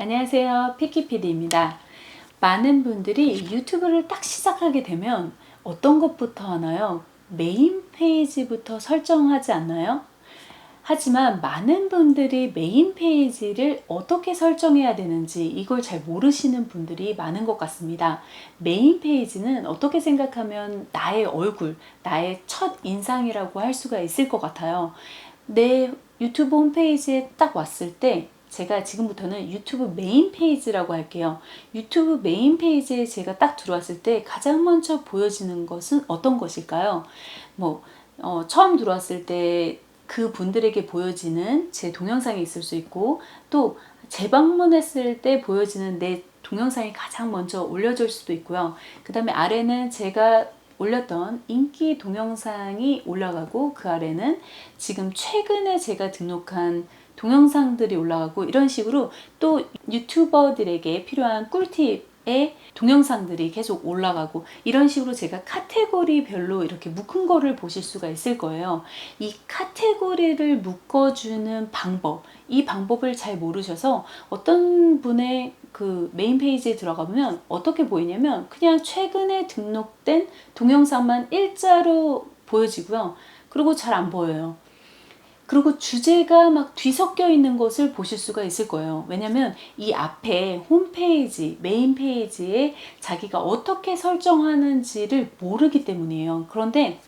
안녕하세요. 피키피디입니다. 많은 분들이 유튜브를 딱 시작하게 되면 어떤 것부터 하나요? 메인 페이지부터 설정하지 않나요? 하지만 많은 분들이 메인 페이지를 어떻게 설정해야 되는지 이걸 잘 모르시는 분들이 많은 것 같습니다. 메인 페이지는 어떻게 생각하면 나의 얼굴, 나의 첫 인상이라고 할 수가 있을 것 같아요. 내 유튜브 홈페이지에 딱 왔을 때 제가 지금부터는 유튜브 메인 페이지라고 할게요. 유튜브 메인 페이지에 제가 딱 들어왔을 때 가장 먼저 보여지는 것은 어떤 것일까요? 처음 들어왔을 때 그 분들에게 보여지는 제 동영상이 있을 수 있고, 또 재방문했을 때 보여지는 내 동영상이 가장 먼저 올려질 수도 있고요. 그 다음에 아래는 제가 올렸던 인기 동영상이 올라가고, 그 아래는 지금 최근에 제가 등록한 동영상들이 올라가고, 이런 식으로 또 유튜버들에게 필요한 꿀팁의 동영상들이 계속 올라가고, 이런 식으로 제가 카테고리별로 이렇게 묶은 거를 보실 수가 있을 거예요. 이 카테고리를 묶어주는 방법, 이 방법을 잘 모르셔서 어떤 분의 그 메인 페이지에 들어가보면 어떻게 보이냐면 그냥 최근에 등록된 동영상만 일자로 보여지고요. 그리고 잘 안 보여요. 그리고 주제가 막 뒤섞여 있는 것을 보실 수가 있을 거예요. 왜냐면 이 앞에 홈페이지, 메인 페이지에 자기가 어떻게 설정하는지를 모르기 때문이에요. 그런데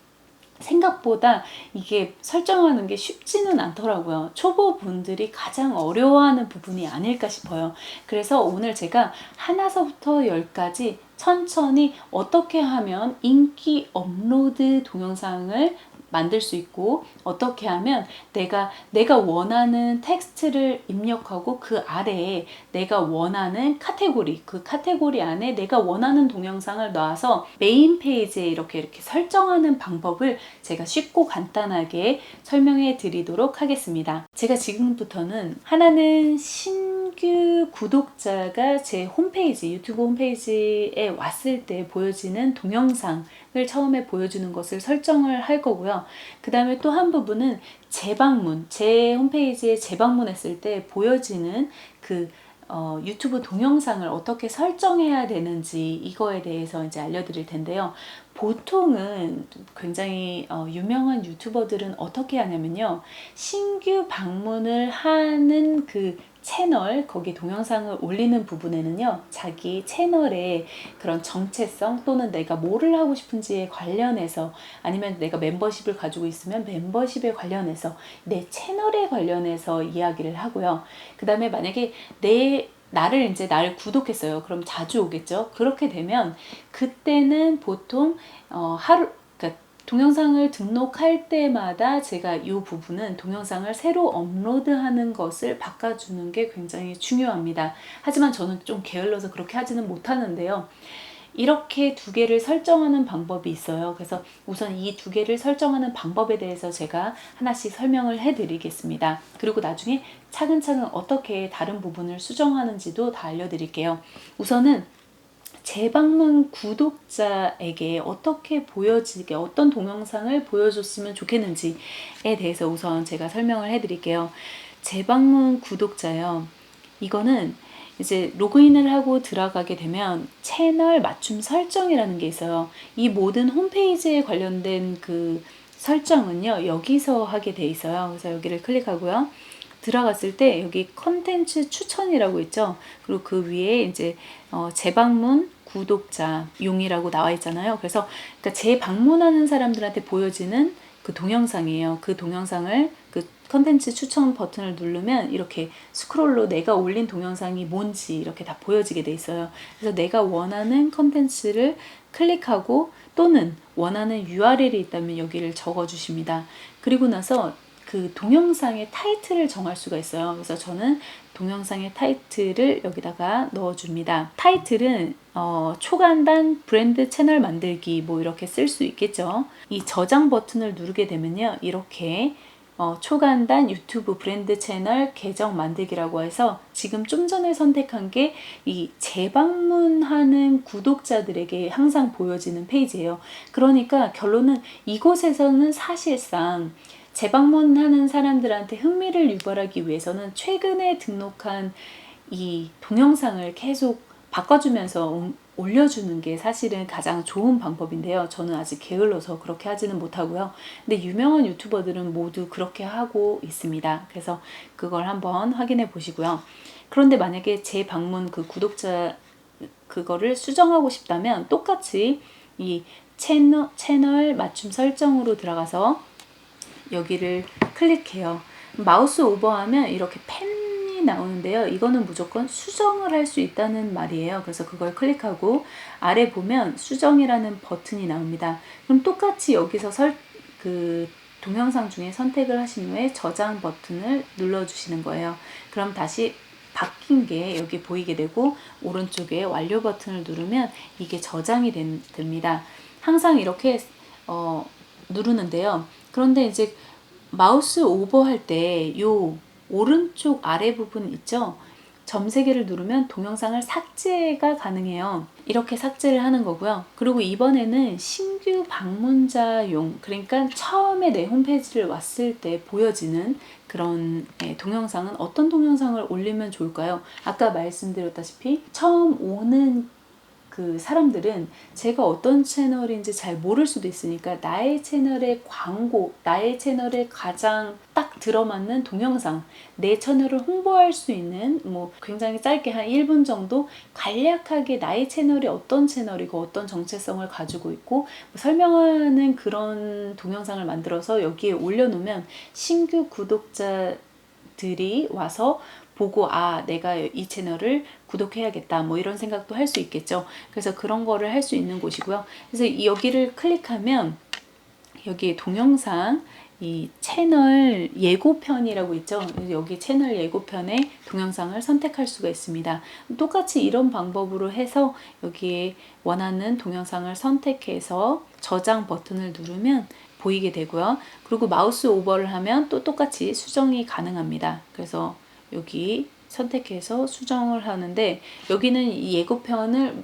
생각보다 이게 설정하는 게 쉽지는 않더라고요. 초보분들이 가장 어려워하는 부분이 아닐까 싶어요. 그래서 오늘 제가 하나서부터 열까지 천천히 어떻게 하면 인기 업로드 동영상을 만들 수 있고, 어떻게 하면 내가 원하는 텍스트를 입력하고 그 아래에 내가 원하는 카테고리, 그 카테고리 안에 내가 원하는 동영상을 놔서 메인 페이지에 이렇게 설정하는 방법을 제가 쉽고 간단하게 설명해 드리도록 하겠습니다. 제가 지금부터는 하나는 신규 구독자가 제 홈페이지, 유튜브 홈페이지에 왔을 때 보여지는 동영상을 처음에 보여주는 것을 설정을 할 거고요. 그 다음에 또 한 부분은 재방문, 제 홈페이지에 재방문했을 때 보여지는 유튜브 동영상을 어떻게 설정해야 되는지 이거에 대해서 이제 알려드릴 텐데요. 보통은 굉장히 유명한 유튜버들은 어떻게 하냐면요. 신규 방문을 하는 그 채널, 거기 동영상을 올리는 부분에는요, 자기 채널의 그런 정체성 또는 내가 뭐를 하고 싶은지에 관련해서, 아니면 내가 멤버십을 가지고 있으면 멤버십에 관련해서, 내 채널에 관련해서 이야기를 하고요. 그 다음에 만약에 나를 구독했어요. 그럼 자주 오겠죠. 그렇게 되면 그때는 보통 그러니까 동영상을 등록할 때마다 제가 이 부분은 동영상을 새로 업로드하는 것을 바꿔주는 게 굉장히 중요합니다. 하지만 저는 좀 게을러서 그렇게 하지는 못하는데요. 이렇게 두 개를 설정하는 방법이 있어요. 그래서 우선 이 두 개를 설정하는 방법에 대해서 제가 하나씩 설명을 해드리겠습니다. 그리고 나중에 차근차근 어떻게 다른 부분을 수정하는지도 다 알려드릴게요. 우선은 재방문 구독자에게 어떻게 보여지게, 어떤 동영상을 보여줬으면 좋겠는지에 대해서 우선 제가 설명을 해드릴게요. 재방문 구독자요. 이거는 이제 로그인을 하고 들어가게 되면 채널 맞춤 설정이라는 게 있어요. 이 모든 홈페이지에 관련된 그 설정은요, 여기서 하게 돼 있어요. 그래서 여기를 클릭하고요. 들어갔을 때 여기 컨텐츠 추천이라고 있죠. 그리고 그 위에 이제 재방문 구독자용이라고 나와 있잖아요. 그래서 그러니까 재방문하는 사람들한테 보여지는 그 동영상이에요. 그 동영상을 그 컨텐츠 추천 버튼을 누르면 이렇게 스크롤로 내가 올린 동영상이 뭔지 이렇게 다 보여지게 돼 있어요. 그래서 내가 원하는 컨텐츠를 클릭하고, 또는 원하는 URL이 있다면 여기를 적어 주십니다. 그리고 나서 그 동영상의 타이틀을 정할 수가 있어요. 그래서 저는 동영상의 타이틀을 여기다가 넣어줍니다. 타이틀은 초간단 브랜드 채널 만들기 뭐 이렇게 쓸 수 있겠죠. 이 저장 버튼을 누르게 되면요, 이렇게 초간단 유튜브 브랜드 채널 계정 만들기라고 해서 지금 좀 전에 선택한 게 이 재방문하는 구독자들에게 항상 보여지는 페이지예요. 그러니까 결론은 이곳에서는 사실상 재방문하는 사람들한테 흥미를 유발하기 위해서는 최근에 등록한 이 동영상을 계속 바꿔주면서 올려주는 게 사실은 가장 좋은 방법인데요. 저는 아직 게을러서 그렇게 하지는 못하고요. 근데 유명한 유튜버들은 모두 그렇게 하고 있습니다. 그래서 그걸 한번 확인해 보시고요. 그런데 만약에 제 방문 그 구독자 그거를 수정하고 싶다면 똑같이 이 채널 맞춤 설정으로 들어가서 여기를 클릭해요. 마우스 오버하면 이렇게 펜이 나오는데요. 이거는 무조건 수정을 할 수 있다는 말이에요. 그래서 그걸 클릭하고 아래 보면 수정이라는 버튼이 나옵니다. 그럼 똑같이 여기서 그 동영상 중에 선택을 하신 후에 저장 버튼을 눌러주시는 거예요. 그럼 다시 바뀐 게 여기 보이게 되고 오른쪽에 완료 버튼을 누르면 이게 저장이 됩니다. 항상 이렇게 누르는데요. 그런데 이제 마우스 오버할 때 요 오른쪽 아래 부분 있죠? 점 3개를 누르면 동영상을 삭제가 가능해요. 이렇게 삭제를 하는 거고요. 그리고 이번에는 신규 방문자용, 그러니까 처음에 내 홈페이지를 왔을 때 보여지는 그런 동영상은 어떤 동영상을 올리면 좋을까요? 아까 말씀드렸다시피 처음 오는 그 사람들은 제가 어떤 채널인지 잘 모를 수도 있으니까 나의 채널의 광고, 나의 채널에 가장 딱 들어맞는 동영상, 내 채널을 홍보할 수 있는 뭐 굉장히 짧게 한 1분 정도 간략하게 나의 채널이 어떤 채널이고 어떤 정체성을 가지고 있고 뭐 설명하는 그런 동영상을 만들어서 여기에 올려놓으면 신규 구독자들이 와서 보고 내가 이 채널을 구독해야겠다 뭐 이런 생각도 할 수 있겠죠. 그래서 그런 거를 할 수 있는 곳이고요. 그래서 여기를 클릭하면 여기 동영상 이 채널 예고편이라고 있죠. 여기 채널 예고편에 동영상을 선택할 수가 있습니다. 똑같이 이런 방법으로 해서 여기에 원하는 동영상을 선택해서 저장 버튼을 누르면 보이게 되고요. 그리고 마우스 오버를 하면 또 똑같이 수정이 가능합니다. 그래서 여기 선택해서 수정을 하는데 여기는 이 예고편을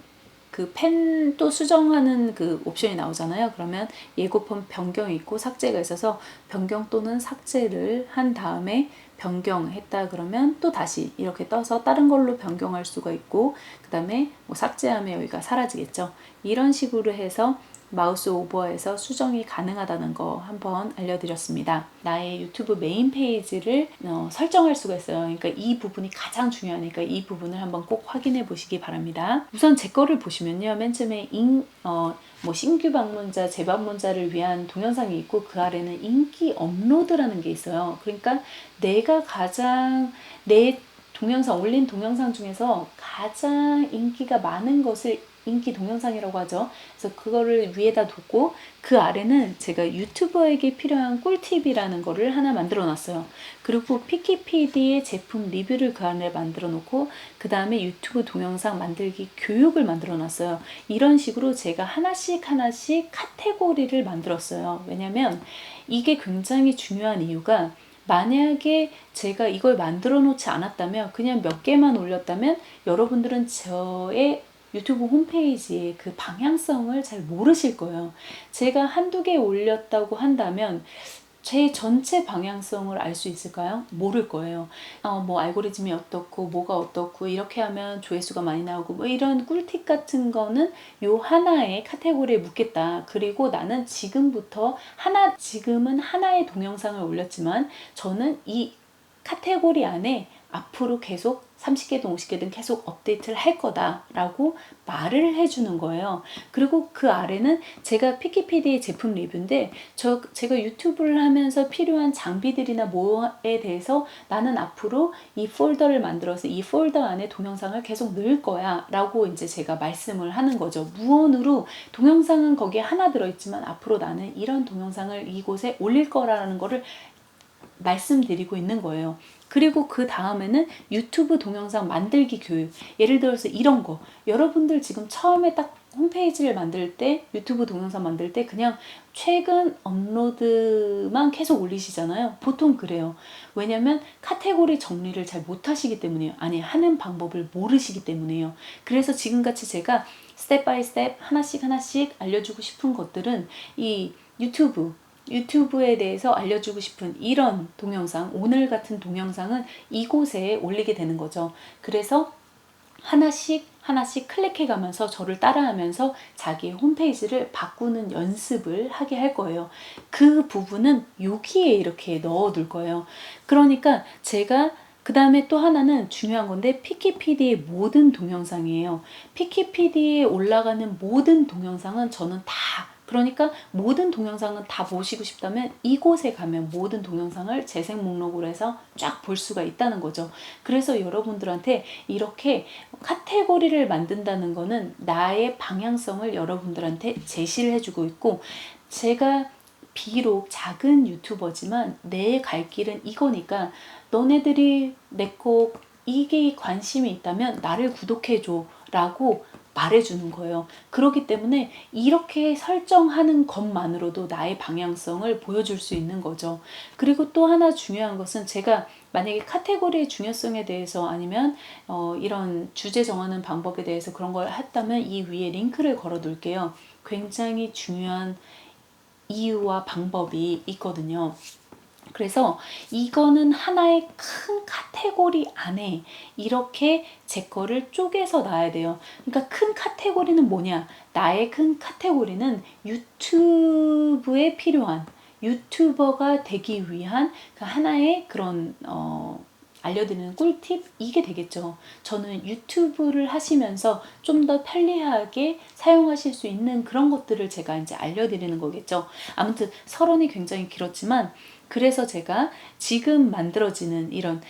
그 펜 또 수정하는 그 옵션이 나오잖아요. 그러면 예고편 변경이 있고 삭제가 있어서 변경 또는 삭제를 한 다음에 변경했다 그러면 또 다시 이렇게 떠서 다른 걸로 변경할 수가 있고 그 다음에 뭐 삭제하면 여기가 사라지겠죠. 이런 식으로 해서 마우스 오버에서 수정이 가능하다는 거 한번 알려드렸습니다. 나의 유튜브 메인 페이지를 설정할 수가 있어요. 그러니까 이 부분이 가장 중요하니까 이 부분을 한번 꼭 확인해 보시기 바랍니다. 우선 제 거를 보시면요. 맨 처음에 뭐 신규 방문자, 재방문자를 위한 동영상이 있고 그 아래는 인기 업로드라는 게 있어요. 그러니까 내가 가장 내 동영상 올린 동영상 중에서 가장 인기가 많은 것을 인기 동영상이라고 하죠. 그래서 그거를 위에다 두고 그 아래는 제가 유튜버에게 필요한 꿀팁이라는 거를 하나 만들어 놨어요. 그리고 피키피디의 제품 리뷰를 그 안에 만들어 놓고 그 다음에 유튜브 동영상 만들기 교육을 만들어 놨어요. 이런 식으로 제가 하나씩 카테고리를 만들었어요. 왜냐면 이게 굉장히 중요한 이유가 만약에 제가 이걸 만들어 놓지 않았다면 그냥 몇 개만 올렸다면 여러분들은 저의 유튜브 홈페이지의 그 방향성을 잘 모르실 거예요. 제가 한두 개 올렸다고 한다면 제 전체 방향성을 알 수 있을까요? 모를 거예요. 뭐 알고리즘이 어떻고 뭐가 어떻고 이렇게 하면 조회수가 많이 나오고 뭐 이런 꿀팁 같은 거는 요 하나의 카테고리에 묻겠다. 그리고 나는 지금은 하나의 동영상을 올렸지만 저는 이 카테고리 안에 앞으로 계속 30개든 50개든 계속 업데이트를 할 거다라고 말을 해주는 거예요. 그리고 그 아래는 제가 피키피디의 제품 리뷰인데 제가 유튜브를 하면서 필요한 장비들이나 뭐에 대해서 나는 앞으로 이 폴더를 만들어서 이 폴더 안에 동영상을 계속 넣을 거야 라고 이제 제가 말씀을 하는 거죠. 무언으로 동영상은 거기에 하나 들어있지만 앞으로 나는 이런 동영상을 이곳에 올릴 거라는 거를 말씀드리고 있는 거예요. 그리고 그 다음에는 유튜브 동영상 만들기 교육. 예를 들어서 이런 거. 여러분들 지금 처음에 딱 홈페이지를 만들 때, 유튜브 동영상 만들 때 그냥 최근 업로드만 계속 올리시잖아요. 보통 그래요. 왜냐면 카테고리 정리를 잘 못하시기 때문이에요. 아니, 하는 방법을 모르시기 때문이에요. 그래서 지금같이 제가 스텝 바이 스텝 하나씩 알려주고 싶은 것들은 이 유튜브 유튜브에 대해서 알려주고 싶은 이런 동영상, 오늘 같은 동영상은 이곳에 올리게 되는 거죠. 그래서 하나씩 하나씩 클릭해 가면서 저를 따라하면서 자기 홈페이지를 바꾸는 연습을 하게 할 거예요. 그 부분은 여기에 이렇게 넣어둘 거예요. 그러니까 제가 그 다음에 또 하나는 중요한 건데 피키PD의 모든 동영상이에요. 피키PD에 올라가는 모든 동영상은 저는 다, 그러니까 모든 동영상은 다 보시고 싶다면 이곳에 가면 모든 동영상을 재생 목록으로 해서 쫙 볼 수가 있다는 거죠. 그래서 여러분들한테 이렇게 카테고리를 만든다는 거는 나의 방향성을 여러분들한테 제시를 해주고 있고, 제가 비록 작은 유튜버지만 내 갈 길은 이거니까 너네들이 내 거 이게 관심이 있다면 나를 구독해줘 라고 말해주는 거예요. 그렇기 때문에 이렇게 설정하는 것만으로도 나의 방향성을 보여줄 수 있는 거죠. 그리고 또 하나 중요한 것은 제가 만약에 카테고리의 중요성에 대해서 아니면 이런 주제 정하는 방법에 대해서 그런 걸 했다면 이 위에 링크를 걸어 둘게요. 굉장히 중요한 이유와 방법이 있거든요. 그래서 이거는 하나의 큰 카테고리 안에 이렇게 제 거를 쪼개서 놔야 돼요. 그러니까 큰 카테고리는 뭐냐? 나의 큰 카테고리는 유튜브에 필요한, 유튜버가 되기 위한 그 하나의 그런 알려드리는 꿀팁, 이게 되겠죠. 저는 유튜브를 하시면서 좀 더 편리하게 사용하실 수 있는 그런 것들을 제가 이제 알려드리는 거겠죠. 아무튼 서론이 굉장히 길었지만, 그래서 제가 지금 만들어지는 이런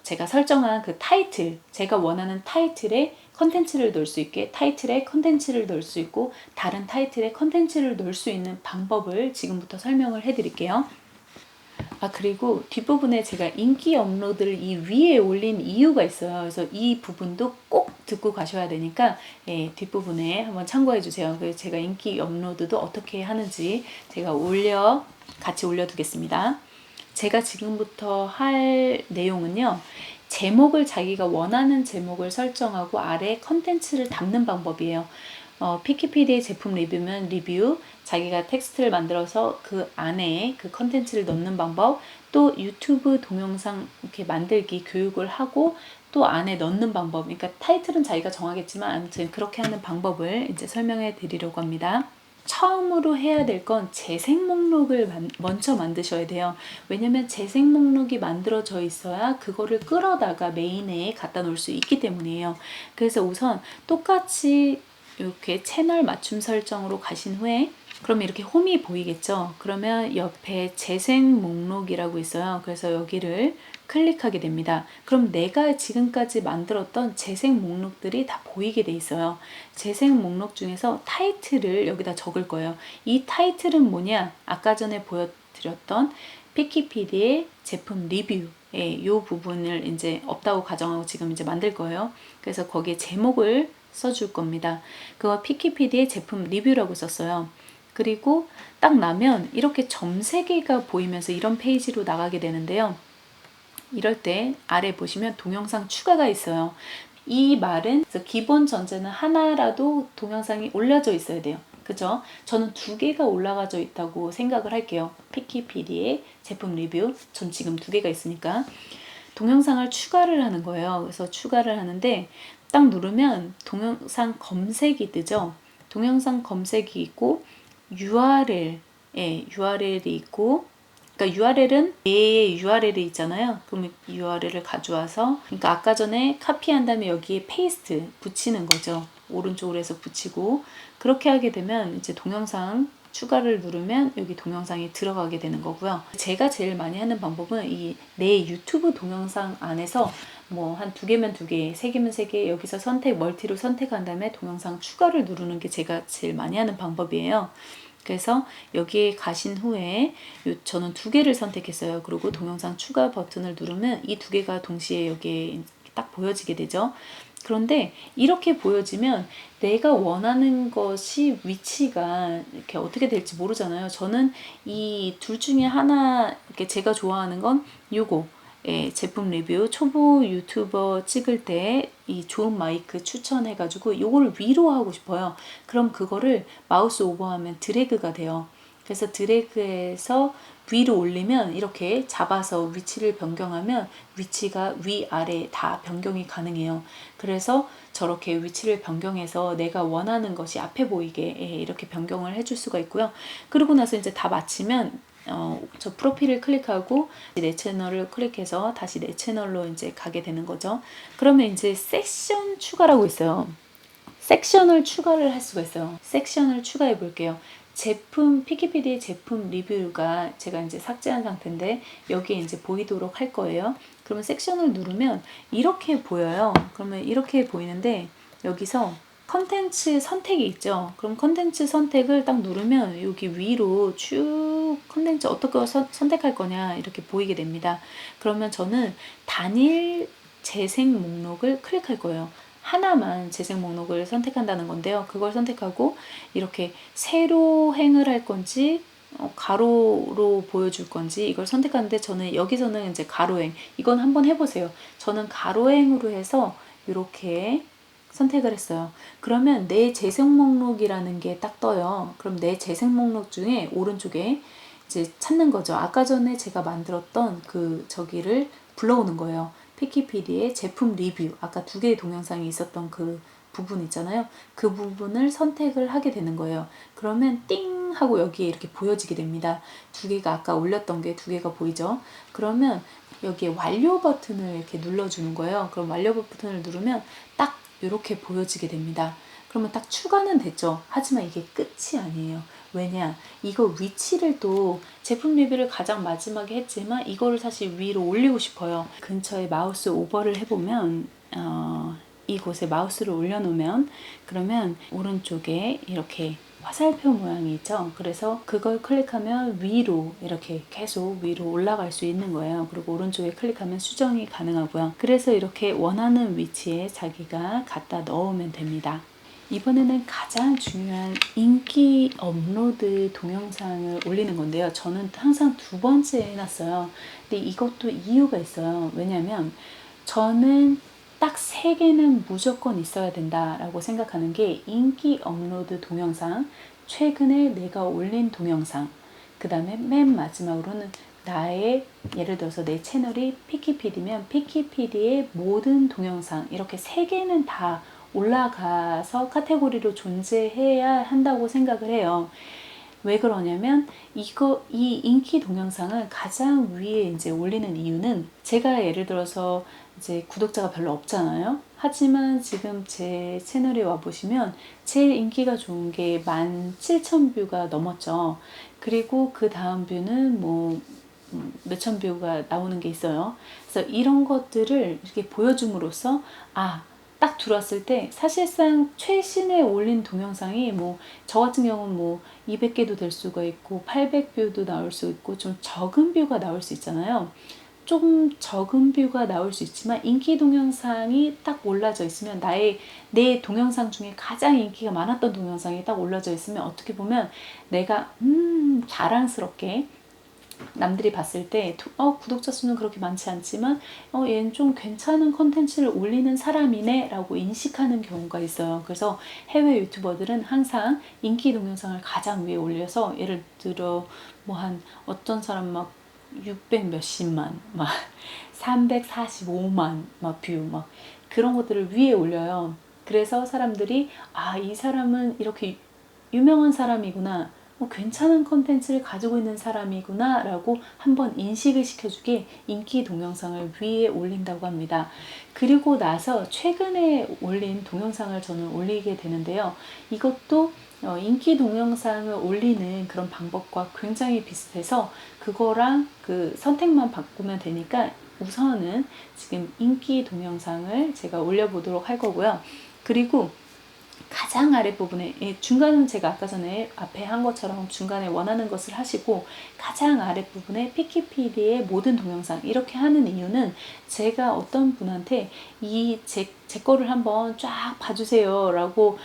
제가 설정한 그 타이틀, 제가 원하는 타이틀에 컨텐츠를 넣을 수 있게 타이틀에 컨텐츠를 넣을 수 있고 다른 타이틀에 컨텐츠를 넣을 수 있는 방법을 지금부터 설명을 해드릴게요. 그리고 뒷부분에 제가 인기 업로드를 이 위에 올린 이유가 있어요. 그래서 이 부분도 꼭 듣고 가셔야 되니까 뒷부분에 한번 참고해 주세요. 그래서 제가 인기 업로드도 어떻게 하는지 제가 같이 올려두겠습니다. 제가 지금부터 할 내용은요. 제목을 자기가 원하는 제목을 설정하고 아래 컨텐츠를 담는 방법이에요. 피키피디의 제품 리뷰면 리뷰, 자기가 텍스트를 만들어서 그 안에 그 컨텐츠를 넣는 방법, 또 유튜브 동영상 이렇게 만들기 교육을 하고 또 안에 넣는 방법, 그러니까 타이틀은 자기가 정하겠지만 아무튼 그렇게 하는 방법을 이제 설명해 드리려고 합니다. 처음으로 해야 될 건 재생 목록을 먼저 만드셔야 돼요. 왜냐면 재생 목록이 만들어져 있어야 그거를 끌어다가 메인에 갖다 놓을 수 있기 때문이에요. 그래서 우선 똑같이 이렇게 채널 맞춤 설정으로 가신 후에 그럼 이렇게 홈이 보이겠죠. 그러면 옆에 재생 목록이라고 있어요. 그래서 여기를 클릭하게 됩니다. 그럼 내가 지금까지 만들었던 재생 목록들이 다 보이게 돼 있어요. 재생 목록 중에서 타이틀을 여기다 적을 거예요. 이 타이틀은 뭐냐? 아까 전에 보여드렸던 피키PD의 제품 리뷰 이 부분을 이제 없다고 가정하고 지금 이제 만들 거예요. 그래서 거기에 제목을 써줄 겁니다. 그거 피키PD의 제품 리뷰라고 썼어요. 그리고 딱 나면 이렇게 점 3개가 보이면서 이런 페이지로 나가게 되는데요. 이럴 때 아래 보시면 동영상 추가가 있어요. 이 말은 기본 전제는 하나라도 동영상이 올려져 있어야 돼요. 그죠? 저는 2개가 올라가져 있다고 생각을 할게요. 피키PD의 제품 리뷰. 전 지금 2개가 있으니까. 동영상을 추가를 하는 거예요. 그래서 추가를 하는데 딱 누르면 동영상 검색이 뜨죠. 동영상 검색이 있고 URL이 있고, 그러니까 URL은 얘의 URL이 있잖아요. 그럼 URL을 가져와서, 그러니까 아까 전에 카피한 다음에 여기에 페이스트 붙이는 거죠. 오른쪽으로 해서 붙이고, 그렇게 하게 되면 이제 동영상 추가를 누르면 여기 동영상이 들어가게 되는 거고요. 제가 제일 많이 하는 방법은 이 내 유튜브 동영상 안에서 뭐 한 2개면 2개, 3개면 3개, 여기서 멀티로 선택한 다음에 동영상 추가를 누르는 게 제가 제일 많이 하는 방법이에요. 그래서 여기에 가신 후에 저는 2개를 선택했어요. 그리고 동영상 추가 버튼을 누르면 이 2개가 동시에 여기에 딱 보여지게 되죠. 그런데 이렇게 보여지면 내가 원하는 것이 위치가 이렇게 어떻게 될지 모르잖아요. 저는 이 둘 중에 하나, 이렇게 제가 좋아하는 건 요거. 제품 리뷰 초보 유튜버 찍을 때 이 좋은 마이크 추천해가지고 요거를 위로 하고 싶어요. 그럼 그거를 마우스 오버하면 드래그가 돼요. 그래서 드래그해서 위로 올리면 이렇게 잡아서 위치를 변경하면 위치가 위아래 다 변경이 가능해요. 그래서 저렇게 위치를 변경해서 내가 원하는 것이 앞에 보이게 이렇게 변경을 해줄 수가 있고요. 그리고 나서 이제 다 마치면 저 프로필을 클릭하고 내 채널을 클릭해서 다시 내 채널로 이제 가게 되는 거죠. 그러면 이제 섹션 추가라고 있어요. 섹션을 추가를 할 수가 있어요. 섹션을 추가해 볼게요. 제품, 피키피디의 제품 리뷰가 제가 이제 삭제한 상태인데 여기에 이제 보이도록 할 거예요. 그러면 섹션을 누르면 이렇게 보여요. 그러면 이렇게 보이는데 여기서 컨텐츠 선택이 있죠. 그럼 컨텐츠 선택을 딱 누르면 여기 위로 쭉 컨텐츠 어떻게 선택할 거냐 이렇게 보이게 됩니다. 그러면 저는 단일 재생 목록을 클릭할 거예요. 하나만 재생 목록을 선택한다는 건데요. 그걸 선택하고 이렇게 세로 행을 할 건지 가로로 보여줄 건지 이걸 선택하는데 저는 여기서는 이제 가로행, 이건 한번 해보세요. 저는 가로행으로 해서 이렇게 선택을 했어요. 그러면 내 재생 목록이라는 게 딱 떠요. 그럼 내 재생 목록 중에 오른쪽에 이제 찾는 거죠. 아까 전에 제가 만들었던 그 저기를 불러오는 거예요. 피키피디의 제품 리뷰, 아까 두 개의 동영상이 있었던 그 부분 있잖아요. 그 부분을 선택을 하게 되는 거예요. 그러면 띵 하고 여기에 이렇게 보여지게 됩니다. 두 개가 아까 올렸던 게 두 개가 보이죠. 그러면 여기에 완료 버튼을 이렇게 눌러주는 거예요. 그럼 완료 버튼을 누르면 딱 이렇게 보여지게 됩니다. 그러면 딱 추가는 됐죠. 하지만 이게 끝이 아니에요. 왜냐? 이거 위치를 또 제품 리뷰를 가장 마지막에 했지만 이거를 사실 위로 올리고 싶어요. 근처에 마우스 오버를 해보면 이곳에 마우스를 올려놓으면 그러면 오른쪽에 이렇게 화살표 모양이 있죠. 그래서 그걸 클릭하면 위로 이렇게 계속 위로 올라갈 수 있는 거예요. 그리고 오른쪽에 클릭하면 수정이 가능하고요. 그래서 이렇게 원하는 위치에 자기가 갖다 넣으면 됩니다. 이번에는 가장 중요한 인기 업로드 동영상을 올리는 건데요. 저는 항상 두 번째 해놨어요. 근데 이것도 이유가 있어요. 왜냐면 저는 딱 3개는 무조건 있어야 된다라고 생각하는 게 인기 업로드 동영상, 최근에 내가 올린 동영상, 그 다음에 맨 마지막으로는 나의 예를 들어서 내 채널이 피키피디면 피키피디의 모든 동영상, 이렇게 3개는 다 올라가서 카테고리로 존재해야 한다고 생각을 해요. 왜 그러냐면 이 인기 동영상을 가장 위에 이제 올리는 이유는 제가 예를 들어서 이제 구독자가 별로 없잖아요. 하지만 지금 제 채널에 와 보시면 제일 인기가 좋은 게 17,000뷰가 넘었죠. 그리고 그 다음 뷰는 뭐 몇천 뷰가 나오는 게 있어요. 그래서 이런 것들을 이렇게 보여줌으로써 딱 들어왔을 때 사실상 최신에 올린 동영상이 뭐 저 같은 경우는 뭐 200개도 될 수가 있고 800뷰도 나올 수 있고 좀 적은 뷰가 나올 수 있잖아요. 좀 적은 뷰가 나올 수 있지만 인기 동영상이 딱 올라져 있으면 내 동영상 중에 가장 인기가 많았던 동영상이 딱 올라져 있으면 어떻게 보면 내가 자랑스럽게 남들이 봤을 때 구독자 수는 그렇게 많지 않지만 얘는 좀 괜찮은 컨텐츠를 올리는 사람이네 라고 인식하는 경우가 있어요. 그래서 해외 유튜버들은 항상 인기 동영상을 가장 위에 올려서 예를 들어 뭐 한 어떤 사람 막 600 몇십만 막 345만 막 뷰 막 그런 것들을 위에 올려요. 그래서 사람들이 이 사람은 이렇게 유명한 사람이구나, 괜찮은 컨텐츠를 가지고 있는 사람이구나 라고 한번 인식을 시켜주게 인기 동영상을 위에 올린다고 합니다. 그리고 나서 최근에 올린 동영상을 저는 올리게 되는데요. 이것도 인기 동영상을 올리는 그런 방법과 굉장히 비슷해서 그거랑 그 선택만 바꾸면 되니까 우선은 지금 인기 동영상을 제가 올려보도록 할 거고요. 그리고 가장 아랫부분에 중간은 제가 아까 전에 앞에 한 것처럼 중간에 원하는 것을 하시고 가장 아랫부분에 피키피디의 모든 동영상 이렇게 하는 이유는 제가 어떤 분한테 제 거를 한번 쫙 봐주세요 라고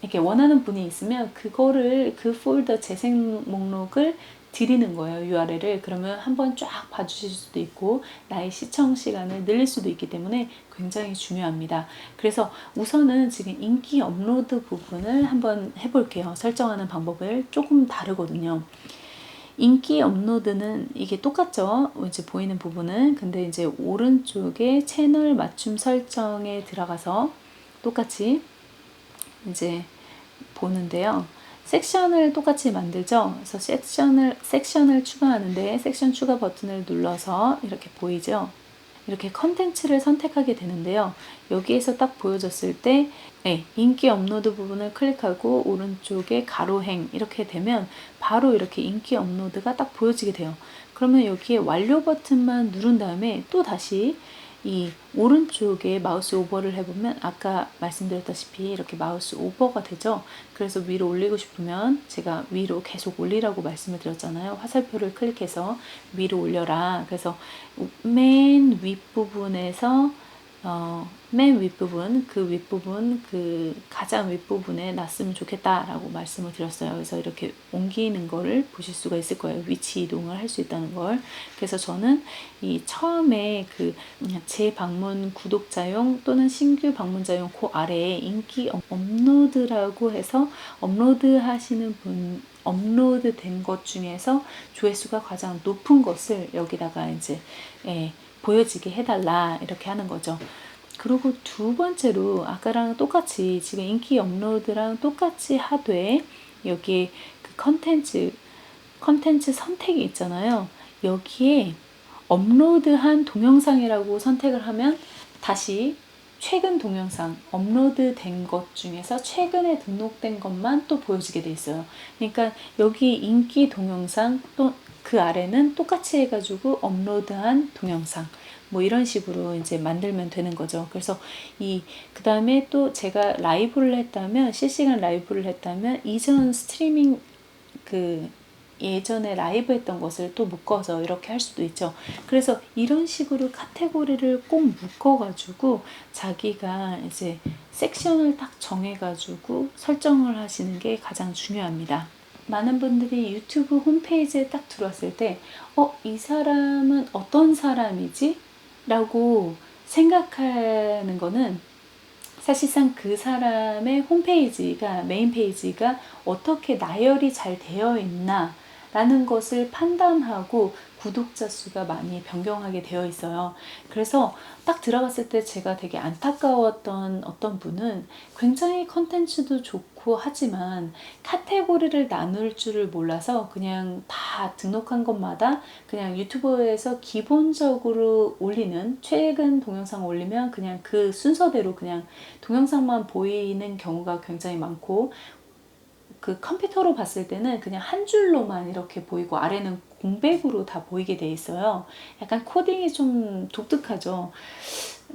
이렇게 원하는 분이 있으면 그거를 그 폴더 재생 목록을 드리는 거예요. URL을. 그러면 한번 쫙 봐주실 수도 있고 나의 시청 시간을 늘릴 수도 있기 때문에 굉장히 중요합니다. 그래서 우선은 지금 인기 업로드 부분을 한번 해볼게요. 설정하는 방법을 조금 다르거든요. 인기 업로드는 이게 똑같죠. 이제 보이는 부분은. 근데 이제 오른쪽에 채널 맞춤 설정에 들어가서 똑같이 이제 보는데요. 섹션을 똑같이 만들죠. 그래서 섹션을 추가하는데 섹션 추가 버튼을 눌러서 이렇게 보이죠. 이렇게 컨텐츠를 선택하게 되는데요. 여기에서 딱 보여졌을 때 인기 업로드 부분을 클릭하고 오른쪽에 가로행 이렇게 되면 바로 이렇게 인기 업로드가 딱 보여지게 돼요. 그러면 여기에 완료 버튼만 누른 다음에 또 다시 이 오른쪽에 마우스 오버를 해보면 아까 말씀드렸다시피 이렇게 마우스 오버가 되죠. 그래서 위로 올리고 싶으면 제가 위로 계속 올리라고 말씀을 드렸잖아요. 화살표를 클릭해서 위로 올려라. 그래서 맨 윗부분에서 맨 윗부분, 그 가장 윗부분에 놨으면 좋겠다라고 말씀을 드렸어요. 그래서 이렇게 옮기는 거를 보실 수가 있을 거예요. 위치 이동을 할 수 있다는 걸. 그래서 저는 이 처음에 그 재방문 구독자용 또는 신규 방문자용 그 아래에 인기 업로드라고 해서 업로드 하시는 분, 업로드 된 것 중에서 조회수가 가장 높은 것을 여기다가 이제 보여지게 해달라 이렇게 하는 거죠. 그리고 두 번째로 아까랑 똑같이 지금 인기 업로드랑 똑같이 하되 여기에 그 컨텐츠 선택이 있잖아요. 여기에 업로드한 동영상이라고 선택을 하면 다시 최근 동영상 업로드된 것 중에서 최근에 등록된 것만 또 보여지게 돼 있어요. 그러니까 여기 인기 동영상 또 그 아래는 똑같이 해가지고 업로드한 동영상 뭐 이런 식으로 이제 만들면 되는 거죠. 그래서 그 다음에 또 제가 라이브를 했다면 실시간 라이브를 했다면 이전 스트리밍 그 예전에 라이브 했던 것을 또 묶어서 이렇게 할 수도 있죠. 그래서 이런 식으로 카테고리를 꼭 묶어가지고 자기가 이제 섹션을 딱 정해가지고 설정을 하시는 게 가장 중요합니다. 많은 분들이 유튜브 홈페이지에 딱 들어왔을 때, 이 사람은 어떤 사람이지? 라고 생각하는 거는 사실상 그 사람의 홈페이지가, 메인 페이지가 어떻게 나열이 잘 되어 있나 라는 것을 판단하고 구독자 수가 많이 변경하게 되어 있어요. 그래서 딱 들어갔을 때 제가 되게 안타까웠던 어떤 분은 굉장히 컨텐츠도 좋고 하지만 카테고리를 나눌 줄을 몰라서 그냥 다 등록한 것마다 그냥 유튜브에서 기본적으로 올리는 최근 동영상 올리면 그냥 그 순서대로 그냥 동영상만 보이는 경우가 굉장히 많고 그 컴퓨터로 봤을 때는 그냥 한 줄로만 이렇게 보이고 아래는 공백으로 다 보이게 돼 있어요. 약간 코딩이 좀 독특하죠.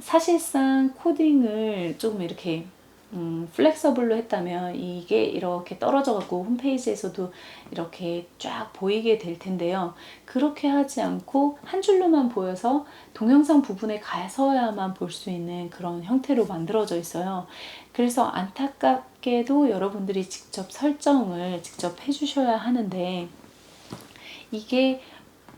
사실상 코딩을 조금 이렇게 플렉서블로 했다면 이게 이렇게 떨어져 갖고 홈페이지에서도 이렇게 쫙 보이게 될 텐데요. 그렇게 하지 않고 한 줄로만 보여서 동영상 부분에 가서야만 볼 수 있는 그런 형태로 만들어져 있어요. 그래서 안타깝게도 여러분들이 직접 설정을 직접 해주셔야 하는데 이게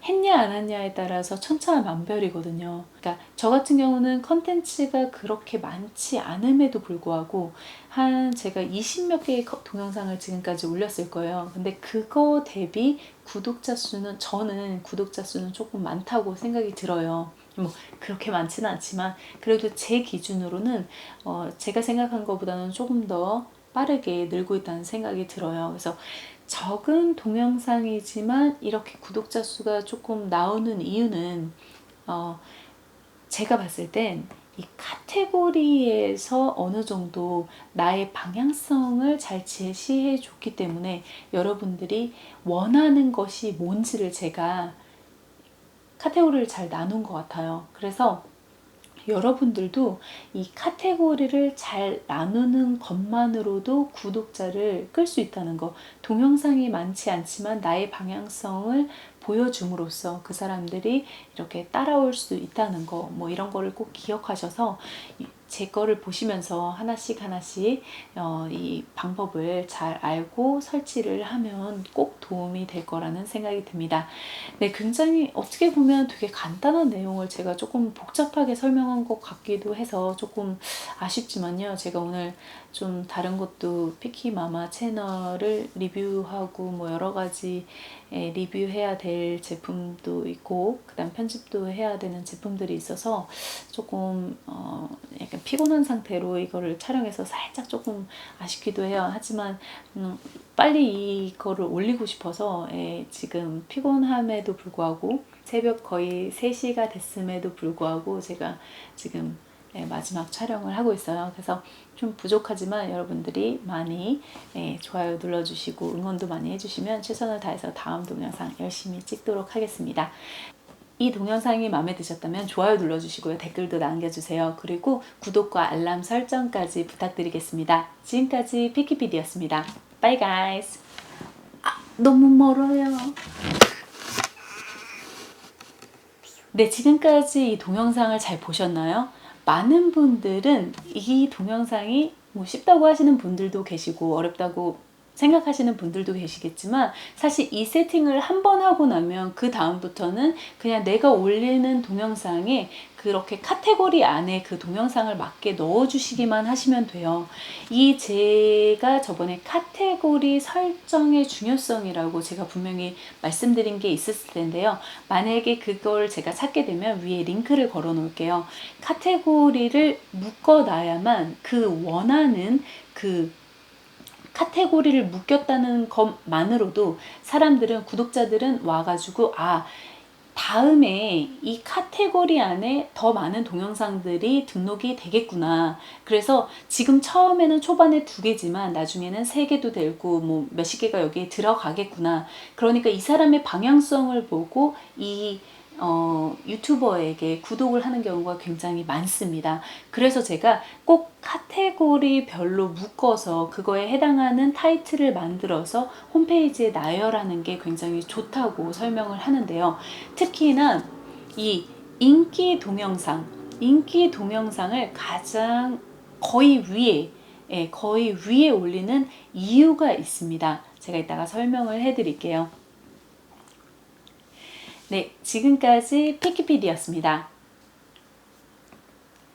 했냐 안 했냐에 따라서 천차만별이거든요. 그러니까 저 같은 경우는 컨텐츠가 그렇게 많지 않음에도 불구하고 한 제가 20몇 개의 동영상을 지금까지 올렸을 거예요. 근데 그거 대비 저는 구독자 수는 조금 많다고 생각이 들어요. 뭐 그렇게 많지는 않지만 그래도 제 기준으로는 제가 생각한 것보다는 조금 더 빠르게 늘고 있다는 생각이 들어요. 그래서 적은 동영상이지만 이렇게 구독자 수가 조금 나오는 이유는 제가 봤을 땐 이 카테고리에서 어느 정도 나의 방향성을 잘 제시해 줬기 때문에 여러분들이 원하는 것이 뭔지를 제가 카테고리를 잘 나눈 것 같아요. 그래서 여러분들도 이 카테고리를 잘 나누는 것만으로도 구독자를 끌 수 있다는 거, 동영상이 많지 않지만 나의 방향성을 보여줌으로써 그 사람들이 이렇게 따라올 수 있다는 거, 뭐 이런 거를 꼭 기억하셔서 제 거를 보시면서 하나씩 하나씩 이 방법을 잘 알고 설치를 하면 꼭 도움이 될 거라는 생각이 듭니다. 네, 굉장히 어떻게 보면 되게 간단한 내용을 제가 조금 복잡하게 설명한 것 같기도 해서 조금 아쉽지만요. 제가 오늘 좀 다른 것도 피키마마 채널을 리뷰하고 뭐 여러 가지 리뷰해야 될 제품도 있고 그다음 편집도 해야 되는 제품들이 있어서 조금 약간 피곤한 상태로 이거를 촬영해서 살짝 조금 아쉽기도 해요. 하지만 빨리 이거를 올리고 싶어서 지금 피곤함에도 불구하고 새벽 거의 3시가 됐음에도 불구하고 제가 지금 마지막 촬영을 하고 있어요. 그래서 좀 부족하지만 여러분들이 많이 좋아요 눌러주시고 응원도 많이 해주시면 최선을 다해서 다음 동영상 열심히 찍도록 하겠습니다. 이 동영상이 마음에 드셨다면 좋아요 눌러주시고요. 댓글도 남겨주세요. 그리고 구독과 알람 설정까지 부탁드리겠습니다. 지금까지 피키피디였습니다. Bye guys. 너무 멀어요. 네, 지금까지 이 동영상을 잘 보셨나요? 많은 분들은 이 동영상이 뭐 쉽다고 하시는 분들도 계시고 어렵다고 생각하시는 분들도 계시겠지만 사실 이 세팅을 한번 하고 나면 그 다음부터는 그냥 내가 올리는 동영상에 그렇게 카테고리 안에 그 동영상을 맞게 넣어주시기만 하시면 돼요. 이 제가 저번에 카테고리 설정의 중요성이라고 제가 분명히 말씀드린 게 있었을 텐데요. 만약에 그걸 제가 찾게 되면 위에 링크를 걸어 놓을게요. 카테고리를 묶어놔야만 그 원하는 그 카테고리를 묶였다는 것만으로도 사람들은 구독자들은 와가지고 다음에 이 카테고리 안에 더 많은 동영상들이 등록이 되겠구나. 그래서 지금 처음에는 초반에 2개지만 나중에는 3개도 되고 뭐 몇십 개가 여기에 들어가겠구나. 그러니까 이 사람의 방향성을 보고 이 유튜버에게 구독을 하는 경우가 굉장히 많습니다. 그래서 제가 꼭 카테고리별로 묶어서 그거에 해당하는 타이틀을 만들어서 홈페이지에 나열하는 게 굉장히 좋다고 설명을 하는데요. 특히나 이 인기 동영상을 가장 거의 위에 올리는 이유가 있습니다. 제가 이따가 설명을 해드릴게요. 네, 지금까지 피키피디였습니다.